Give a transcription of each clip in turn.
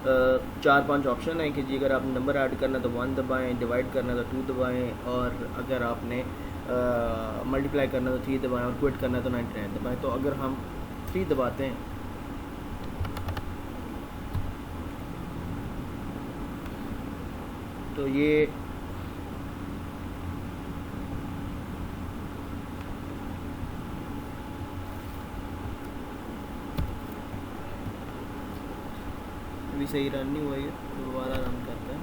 चार पांच ऑप्शन है कि जी अगर आपने नंबर ऐड करना है तो 1 दबाएं, डिवाइड करना है तो 2 दबाएं, और अगर आपने मल्टीप्लाई करना है तो 3 दबाएं, और क्विट करना है तो 99 दबाएं। तो अगर हम 3 दबाते हैं तो ये भी सही रन नहीं हुआ, ये दोबारा रन करते हैं।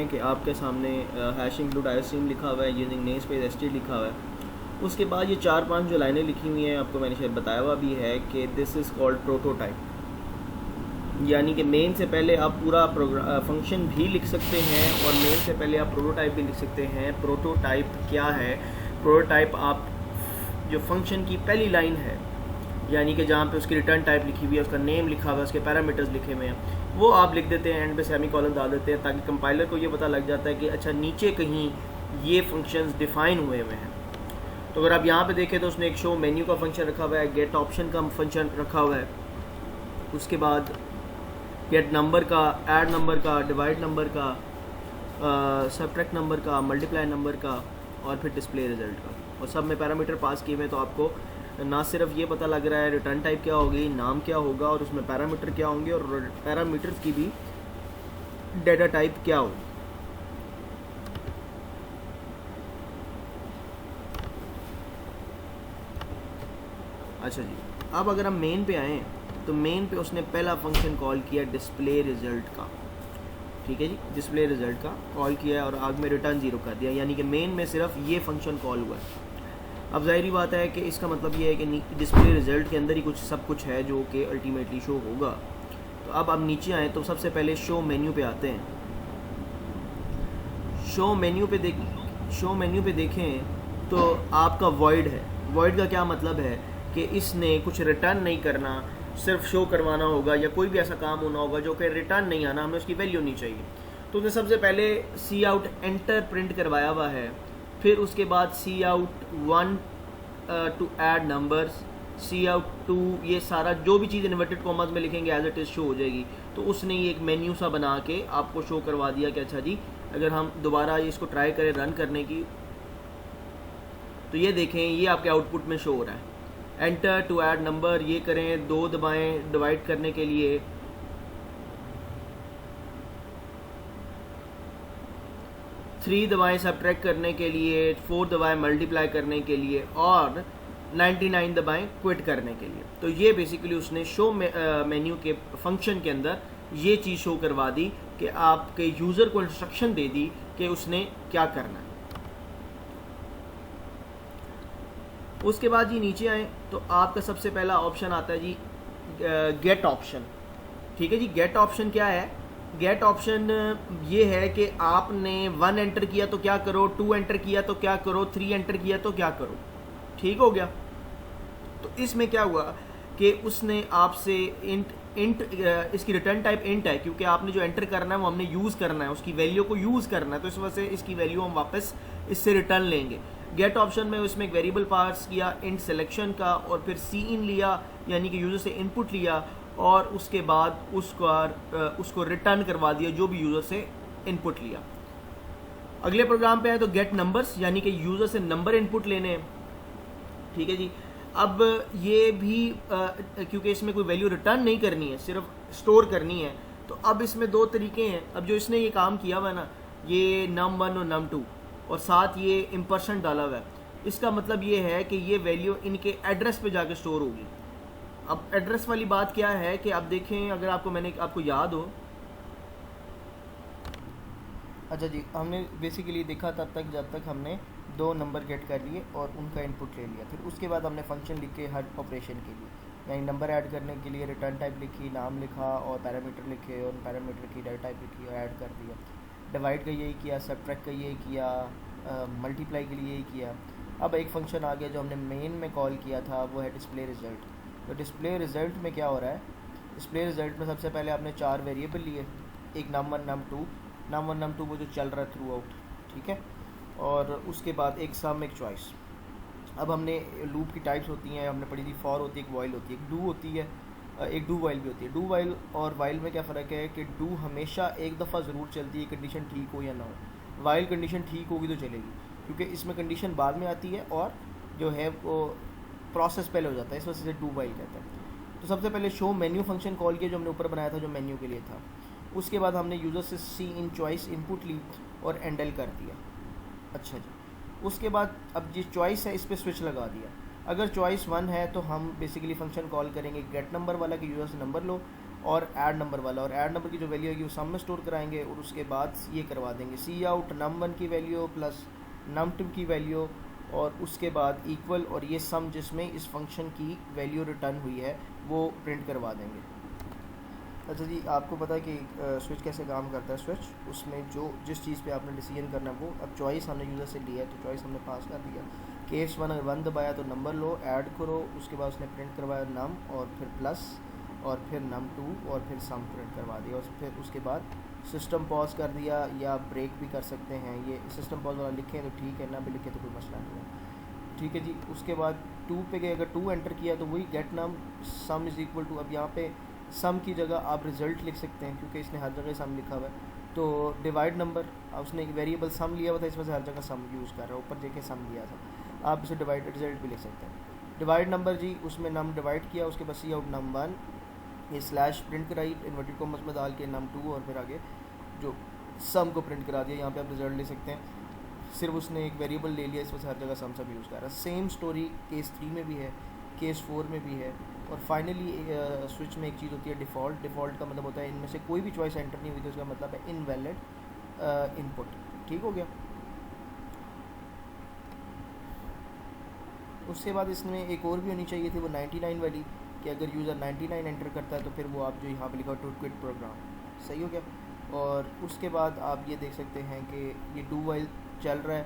कि आपके सामने हैशिंग इंक्लूड आईओस्ट्रीम लिखा हुआ है, यूजिंग नेम स्पेस एसटी लिखा हुआ है। उसके बाद ये 4-5 जो लाइनें लिखी हुई हैं आपको मैंने शायद बताया हुआ भी है कि दिस इज़ कॉल्ड प्रोटोटाइप, यानी कि मेन से पहले आप पूरा फंक्शन भी लिख सकते हैं और मेन से पहले आप प्रोटोटाइप भी लिख सकते हैं। प्रोटोटाइप क्या है? प्रोटोटाइप आप जो फंक्शन की पहली लाइन है, यानी कि जहाँ पे उसकी रिटर्न टाइप लिखी हुई है, उसका नेम लिखा हुआ है, उसके पैरामीटर्स लिखे हुए हैं, वो आप लिख देते हैं, एंड पे सेमी कॉलन डाल देते हैं, ताकि कंपाइलर को ये पता लग जाता है कि अच्छा नीचे कहीं ये फंक्शंस डिफाइन हुए हुए हैं। तो अगर आप यहाँ पे देखें तो उसने एक शो मेन्यू का फंक्शन रखा हुआ है, गेट ऑप्शन का फंक्शन रखा हुआ है, उसके बाद गेट नंबर का, ऐड नंबर का, डिवाइड नंबर का, सबट्रैक्ट नंबर का, मल्टीप्लाई नंबर का, और फिर डिस्प्ले रिजल्ट का, और सब में पैरामीटर पास किए हुए। तो आपको ना सिर्फ ये पता लग रहा है रिटर्न टाइप क्या होगी, नाम क्या होगा, और उसमें पैरामीटर क्या होंगे, और पैरामीटर्स की भी डेटा टाइप क्या होगी। अच्छा जी, अब अगर हम मेन पे आएँ तो मेन पे उसने पहला फंक्शन कॉल किया डिस्प्ले रिजल्ट का, ठीक है जी, डिस्प्ले रिजल्ट का कॉल किया और आगे में रिटर्न 0 कर दिया, यानी कि मेन में सिर्फ ये फंक्शन कॉल हुआ है। अब जाहिर बात है कि इसका मतलब ये है कि डिस्प्ले रिजल्ट के अंदर ही कुछ सब कुछ है जो कि अल्टीमेटली शो होगा। तो अब आप नीचे आएँ तो सबसे पहले शो मेन्यू पे आते हैं। शो मेन्यू पे देखें तो आपका वॉइड है। वॉइड का क्या मतलब है कि इसने कुछ रिटर्न नहीं करना, सिर्फ शो करवाना होगा, या कोई भी ऐसा काम होना होगा जो कि रिटर्न नहीं आना, हमें उसकी वैल्यू नहीं चाहिए। तो उसने सबसे पहले सी आउट एंटर प्रिंट करवाया हुआ है, फिर उसके बाद cout 1 to add numbers, cout 2, ये सारा जो भी चीज़ इन्वर्टेड कॉमर्स में लिखेंगे एज इट इज़ शो हो जाएगी। तो उसने ये एक मेन्यू सा बना के आपको शो करवा दिया कि अच्छा जी अगर हम दोबारा इसको ट्राई करें रन करने की, तो ये देखें ये आपके आउटपुट में शो हो रहा है। एंटर टू ऐड नंबर ये करें, 2 दबाएं डिवाइड करने के लिए, 3 दबाएं सबट्रैक्ट करने के लिए, 4 दबाएं मल्टीप्लाई करने के लिए, और 99 दबाएं क्विट करने के लिए। तो ये बेसिकली उसने शो मेन्यू के फंक्शन के अंदर ये चीज़ शो करवा दी कि आपके यूज़र को इंस्ट्रक्शन दे दी कि उसने क्या करना है। उसके बाद जी नीचे आए तो आपका सबसे पहला ऑप्शन आता है जी गेट ऑप्शन, ठीक है जी। गेट ऑप्शन क्या है? गेट ऑप्शन ये है कि आपने 1 एंटर किया तो क्या करो, 2 एंटर किया तो क्या करो, 3 एंटर किया तो क्या करो, ठीक हो गया। तो इसमें क्या हुआ कि उसने आपसे इंट इसकी रिटर्न टाइप इंट है, क्योंकि आपने जो एंटर करना है वो हमने यूज़ करना है, उसकी वैल्यू को यूज़ करना है, तो इस वजह से इसकी वैल्यू हम वापस इससे रिटर्न लेंगे। गेट ऑप्शन में उसमें एक वेरिएबल पास किया इंट सिलेक्शन का, और फिर सी इन लिया, यानी कि यूज़र से इनपुट लिया, और उसके बाद उसको रिटर्न करवा दिया जो भी यूज़र से इनपुट लिया। अगले प्रोग्राम पे आए तो गेट नंबर्स, यानी कि यूज़र से नंबर इनपुट लेने हैं, ठीक है जी। अब ये भी क्योंकि इसमें कोई वैल्यू रिटर्न नहीं करनी है, सिर्फ स्टोर करनी है, तो अब इसमें 2 तरीके हैं। अब जो इसने ये काम किया हुआ है ना, ये num1 और num2, और साथ ये इम्पर्सन डाला हुआ है, इसका मतलब ये है कि ये वैल्यू इनके एड्रेस पे जाके स्टोर होगी। अब एड्रेस वाली बात क्या है कि आप देखें, अगर आपको याद हो, अच्छा जी, हमने बेसिकली देखा तब तक जब तक हमने 2 नंबर गेट कर लिए और उनका इनपुट ले लिया, फिर उसके बाद हमने फंक्शन लिखे हर ऑपरेशन के लिए, यानी नंबर ऐड करने के लिए रिटर्न टाइप लिखी, नाम लिखा, और पैरामीटर लिखे, और पैरामीटर की डेटा टाइप लिखी और ऐड कर दिया। डिवाइड का यही किया, सबट्रैक्ट का यही किया, मल्टीप्लाई के लिए यही किया। अब एक फंक्शन आ गया जो हमने मेन में कॉल किया था, वो है डिस्प्ले रिजल्ट। तो डिस्प्ले रिजल्ट में क्या हो रहा है? डिस्प्ले रिजल्ट में सबसे पहले आपने 4 वेरिएबल लिए, एक num1 num2 वो जो चल रहा है थ्रू आउट, ठीक है। और उसके बाद एक सम एक चॉइस। अब हमने लूप की टाइप्स होती हैं, हमने पढ़ी थी फॉर होती है, एक वाइल होती है, एक डू होती है, एक डू वाइल भी होती है। डू वाइल और वाइल में क्या फ़र्क है कि डू हमेशा एक दफ़ा ज़रूर चलती है, कंडीशन ठीक हो या ना हो। वाइल कंडीशन ठीक होगी तो चलेगी, क्योंकि इसमें कंडीशन बाद में आती है और जो है वो प्रोसेस पहले हो जाता है, इस वजह से डू वाइल कहते हैं। तो सबसे पहले शो मेन्यू फंक्शन कॉल किया जो हमने ऊपर बनाया था, जो मेन्यू के लिए था। उसके बाद हमने यूज़र से सी इन चॉइस इनपुट ली और एंडल कर दिया। अच्छा जी, उसके बाद अब जो चॉइस है इस पर स्विच लगा दिया। अगर चॉइस 1 है तो हम बेसिकली फंक्शन कॉल करेंगे गेट नंबर वाला कि यूज़र से नंबर लो, और ऐड नंबर वाला, और ऐड नंबर की जो वैल्यू होगी वो सम में स्टोर कराएंगे, और उसके बाद ये करवा देंगे सी आउट num1 की वैल्यू प्लस num2 की वैल्यू, और उसके बाद इक्वल, और ये सम जिसमें इस फंक्शन की वैल्यू रिटर्न हुई है वो प्रिंट करवा देंगे। अच्छा जी, आपको पता है कि स्विच कैसे काम करता है। स्विच उसमें जो जिस चीज़ पे आपने डिसीजन करना है वो, अब चॉइस हमने यूज़र से लिया है तो चॉइस हमने पास कर दिया। केस 1 अगर 1 दबाया तो नंबर लो, ऐड करो, उसके बाद उसने प्रिंट करवाया नम, और फिर प्लस, और फिर num2, और फिर सम प्रिंट करवा दिया। और फिर उसके बाद सिस्टम पॉज कर दिया, या ब्रेक भी कर सकते हैं। ये सिस्टम पॉज वाला लिखें तो ठीक है, ना भी लिखे तो कोई मसला नहीं है। ठीक है जी, उसके बाद 2 पे गए, अगर 2 एंटर किया तो वही get num sum is equal to, अब यहाँ पे सम की जगह आप रिज़ल्ट लिख सकते हैं क्योंकि इसने हर जगह सम लिखा हुआ है। तो डिवाइड नंबर, उसने एक वेरिएबल सम लिया हुआ था, इस वजह से हर जगह सम यूज़ कर रहा है, ऊपर देखें सम लिया था, आप इसे डिवाइड रिजल्ट भी लिख सकते हैं। डिवाइड नंबर जी, उसमें नम डिवाइड किया, उसके बाद सी आउट num1, ये स्लैश प्रिंट कराई इन्वर्टेड कॉमर्स में डाल के num2, और फिर आगे जो सम को प्रिंट करा दिया। यहाँ पे आप रिजल्ट ले सकते हैं, सिर्फ उसने एक वेरिएबल ले लिया, इस वजह से हर जगह सम सब यूज़ कर रहा है। सेम स्टोरी केस 3 में भी है, केस 4 में भी है। और फाइनली स्विच में एक चीज़ होती है डिफ़ॉल्ट। डिफ़ॉल्ट का मतलब होता है इनमें से कोई भी चॉइस एंटर नहीं हुई तो उसका मतलब है इनवैलिड इनपुट। ठीक हो गया। उसके बाद इसमें एक और भी होनी चाहिए थी, वो 99 वाली, कि अगर यूज़र 99 एंटर करता है तो फिर वो आप जो यहाँ पे लिखा टू क्विट प्रोग्राम, सही हो गया। और उसके बाद आप ये देख सकते हैं कि ये डू वाइल चल रहा है,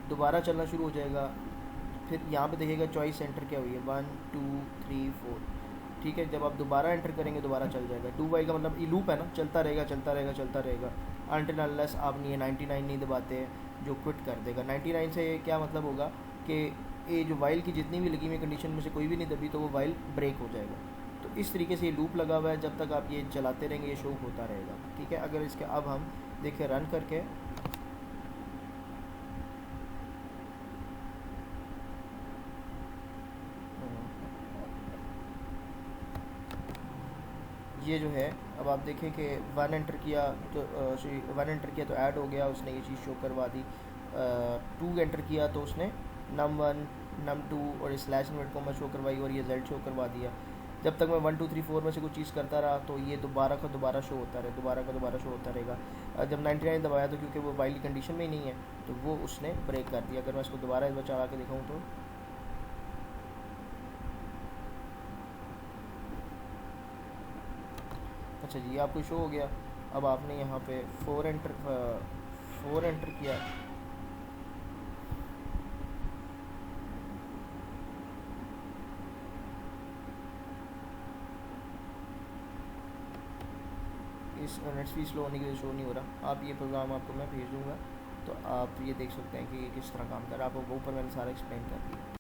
दोबारा चलना शुरू हो जाएगा। फिर यहाँ पे देखिएगा चॉइस एंटर क्या हुई है, 1 2 3 4। ठीक है, जब आप दोबारा एंटर करेंगे दोबारा चल जाएगा। डू वाइल का मतलब ये लूप है ना, चलता रहेगा चलता रहेगा चलता रहेगा अनटिल अनलेस आप नहीं 99 नहीं दबाते हैं जो क्विट कर देगा। 99 से क्या मतलब होगा कि ये जो वाइल की जितनी भी लगी हुई कंडीशन में से कोई भी नहीं दबी तो वो वाइल ब्रेक हो जाएगा। तो इस तरीके से ये लूप लगा हुआ है, जब तक आप ये चलाते रहेंगे ये शो होता रहेगा। ठीक है, अगर इसके अब हम देखें रन करके, ये जो है अब आप देखें कि 1 एंटर किया तो 1 एंटर किया तो ऐड हो गया, उसने ये चीज़ शो करवा दी। 2 एंटर किया तो उसने num1 num2 और स्लैश इन्वर्ट कॉमा शो करवाई, और ये z शो करवा दिया। जब तक मैं 1 2 3 4 में से कुछ चीज़ करता रहा तो ये दोबारा का दोबारा शो होता रहे, दोबारा का दोबारा शो होता रहेगा। जब 99 दबाया तो क्योंकि वो वाइल कंडीशन में ही नहीं है तो वो उसने ब्रेक कर दिया। अगर मैं इसको दोबारा इस बार चला के दिखाऊँ तो अच्छा जी, आपको शो हो गया। अब आपने यहाँ पे 4 एंटर किया, इस नेट स्पीड स्लो होने के लिए शो नहीं हो रहा। आप ये प्रोग्राम आपको मैं भेज दूँगा तो आप ये देख सकते हैं कि ये किस तरह काम कर रहा है। आपको ऊपर मैंने सारा एक्सप्लेन कर दिया।